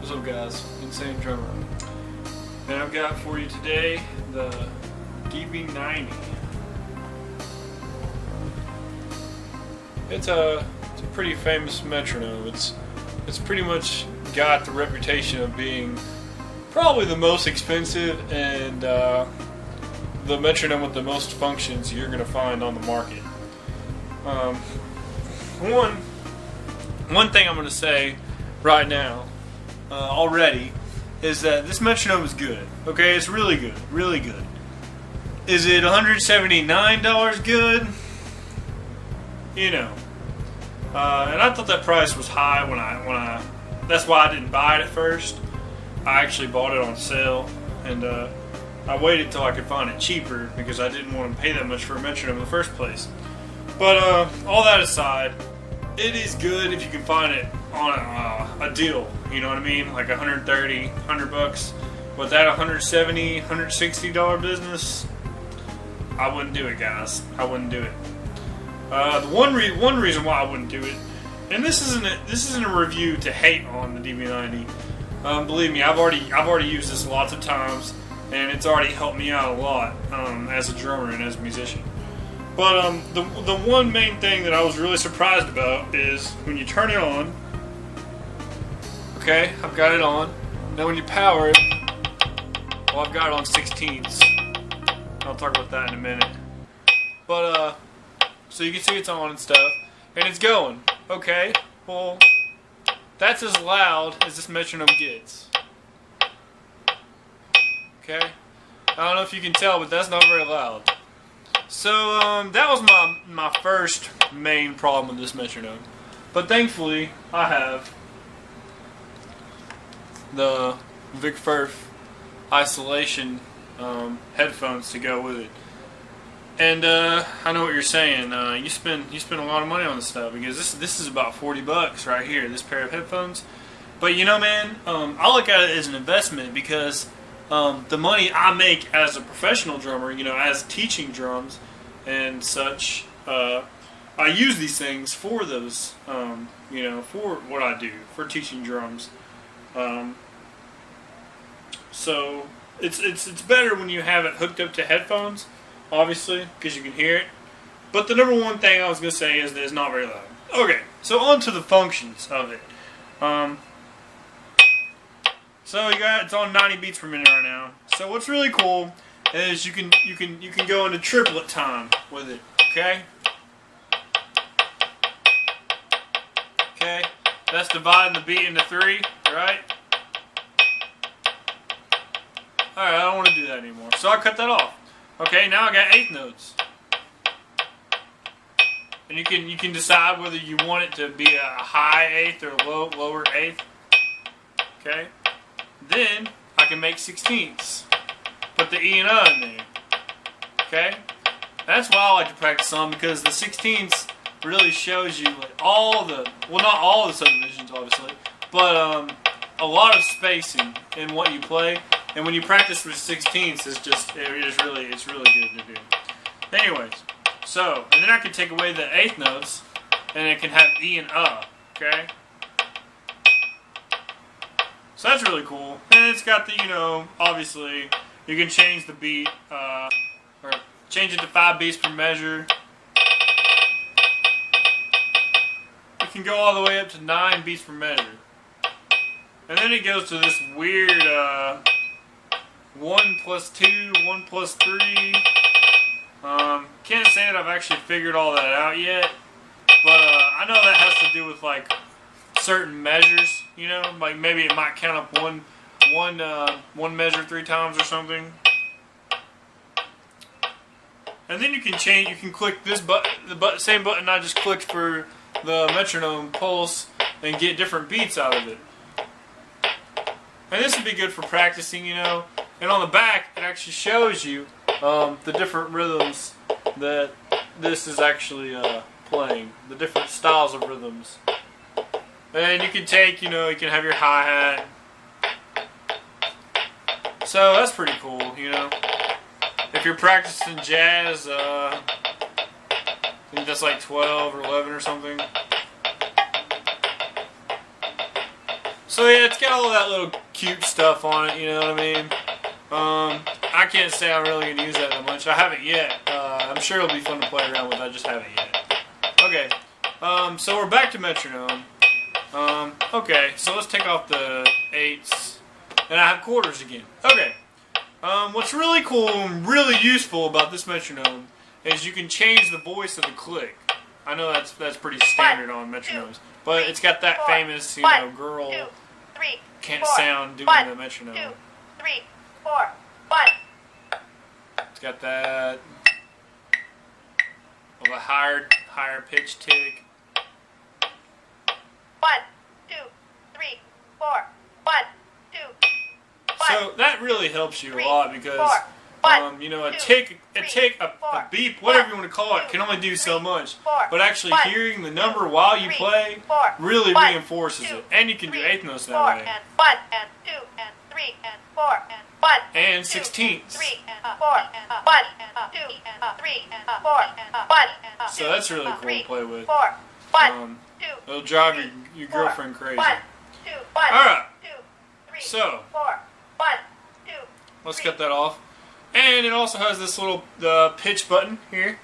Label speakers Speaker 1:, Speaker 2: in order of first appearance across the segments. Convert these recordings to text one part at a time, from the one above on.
Speaker 1: What's up, guys? Insane Drummer. And I've got for you today the DB-90. It's a pretty famous metronome. It's pretty much got the reputation of being probably the most expensive and the metronome with the most functions you're going to find on the market. One thing I'm going to say right now already is that this metronome is good. Okay, it's really good, really good. Is it $179 good? You know, and I thought that price was high when I. That's why I didn't buy it at first. I actually bought it on sale, and I waited till I could find it cheaper because I didn't want to pay that much for a metronome in the first place. But all that aside, it is good if you can find it on a deal. You know what I mean? Like $130, $100. But that $170, $160 business, I wouldn't do it, guys. I wouldn't do it. The one reason why I wouldn't do it, and this isn't a review to hate on the DB-90. Believe me, I've already used this lots of times, and it's already helped me out a lot as a drummer and as a musician. But the one main thing that I was really surprised about is when you turn it on. Okay, I've got it on. Now when you power it, well, I've got it on 16ths. I'll talk about that in a minute. But so you can see it's on and stuff, and it's going. Okay, well, that's as loud as this metronome gets. Okay, I don't know if you can tell, but that's not very loud. So that was my first main problem with this metronome. But thankfully, I have the Vic Firth isolation headphones to go with it. And I know what you're saying. You spend a lot of money on this stuff because this is about $40 right here. This pair of headphones. But you know, man, I look at it as an investment because the money I make as a professional drummer, you know, as teaching drums and such, I use these things for those, you know, for what I do, for teaching drums. So it's better when you have it hooked up to headphones, obviously, because you can hear it. But the number one thing I was going to say is that it's not very loud. Okay, so on to the functions of it. So it's on 90 beats per minute right now. So what's really cool is you can go into triplet time with it. Okay. Okay. That's dividing the beat into 3, right? All right. I don't want to do that anymore. So I cut that off. Okay. Now I got 8th notes. And you can decide whether you want it to be a high 8th or lower 8th. Okay. Then I can make 16ths. Put the E and O in there. Okay? That's why I like to practice on, because the 16ths really shows you like all the, well, not all the subdivisions obviously, but a lot of spacing in what you play. And when you practice with 16ths, it's really good to do. Anyways, so, and then I can take away the 8th notes and it can have E and O. Okay? So that's really cool. And it's got the, you know, obviously, you can change the beat, or change it to 5 beats per measure. You can go all the way up to 9 beats per measure. And then it goes to this weird 1 plus 2, 1 plus 3. Can't say that I've actually figured all that out yet. But I know that has to do with, like, certain measures, you know, like maybe it might count up one measure 3 times or something. And then you can change. You can click this button, same button I just clicked for the metronome pulse, and get different beats out of it. And this would be good for practicing, you know. And on the back, it actually shows you the different rhythms that this is actually playing, the different styles of rhythms. And you can take, you know, you can have your hi-hat. So that's pretty cool, you know. If you're practicing jazz, I think that's like 12 or 11 or something. So yeah, it's got all that little cute stuff on it, you know what I mean? I can't say I'm really going to use that much. I haven't yet. I'm sure it'll be fun to play around with. I just haven't yet. Okay, so we're back to Metronome. Okay, so let's take off the 8s. And I have quarters again. Okay. What's really cool and really useful about this Metronome is you can change the voice of the click. I know that's pretty standard on metronomes, but it's got that famous, you know, girl can't sound doing the metronome.
Speaker 2: 2, 3, 4, 1.
Speaker 1: It's got that of a higher pitch tick.
Speaker 2: 1, 2, 3, 4, 1, 2.
Speaker 1: So that really helps you a lot because you know, a beep, whatever you want to call it, can only do so much. But actually hearing the number while you play really reinforces it. And you can do eighth notes that way.
Speaker 2: 1 and 2 and 3 and 4 and 1
Speaker 1: and 16ths.
Speaker 2: 3 and 4 and 1 and 2 and 3 and 4 and 1 and 2.
Speaker 1: So that's really cool to play with.
Speaker 2: 4, 1, 2.
Speaker 1: It'll drive your girlfriend crazy.
Speaker 2: 1, 2, 1.
Speaker 1: Alright.
Speaker 2: 2, 3,
Speaker 1: So
Speaker 2: 4, 1, 2.
Speaker 1: Let's cut that off. And it also has this little pitch button here,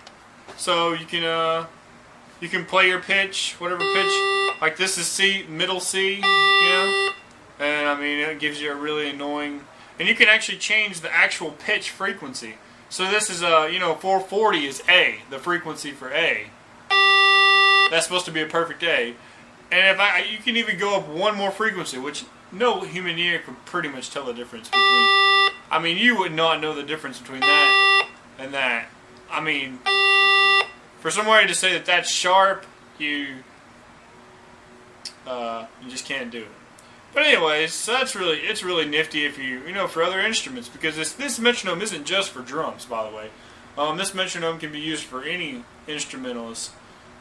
Speaker 1: so you can play your pitch, whatever pitch. Like this is C, middle C, you know. And I mean, it gives you a really annoying. And you can actually change the actual pitch frequency. So this is you know, 440 is A, the frequency for A. That's supposed to be a perfect A. And if you can even go up one more frequency, which no human ear could pretty much tell the difference between. I mean, you would not know the difference between that and that. I mean, for somebody to say that that's sharp, you just can't do it. But anyways, so it's really nifty if you know, for other instruments, because this metronome isn't just for drums, by the way. This metronome can be used for any instrumentalist,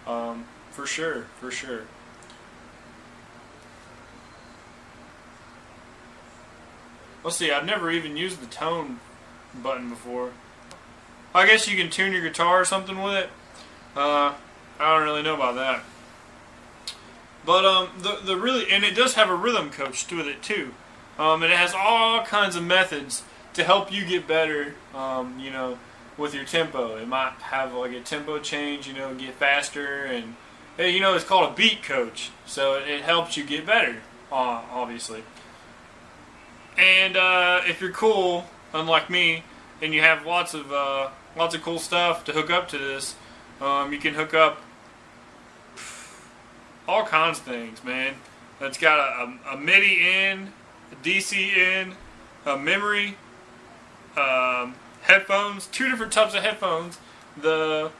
Speaker 1: for sure. Let's see, I've never even used the tone button before. I guess you can tune your guitar or something with it. I don't really know about that. But the really, and it does have a rhythm coach with it too. And it has all kinds of methods to help you get better, you know, with your tempo. It might have like a tempo change, you know, get faster, and you know, it's called a beat coach. So it helps you get better, obviously. And if you're cool, unlike me, and you have lots of cool stuff to hook up to this, you can hook up all kinds of things, man. It's got a MIDI in, a DC in, a memory, headphones, 2 different types of headphones. The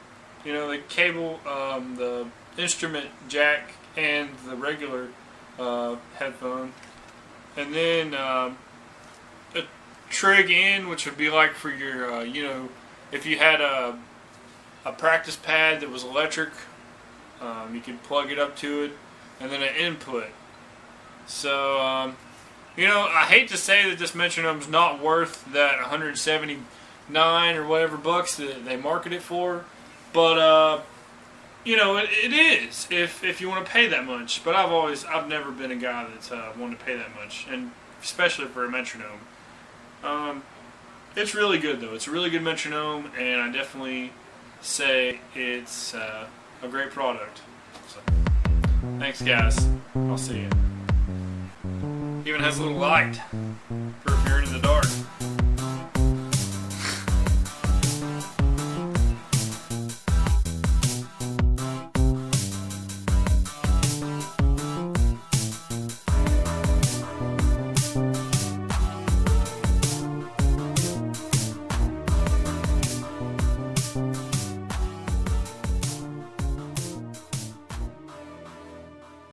Speaker 1: cable, the instrument jack, and the regular headphone. And then a trig in, which would be like for your, you know, if you had a practice pad that was electric, you could plug it up to it, and then an input. So, you know, I hate to say that this metronome's not worth that 179 or whatever bucks that they market it for, but you know, it is if you want to pay that much. But I've never been a guy that's wanted to pay that much, and especially for a metronome. It's really good though. It's a really good metronome, and I definitely say it's a great product. So, thanks guys. I'll see you. Even has a little light for if you're in the dark.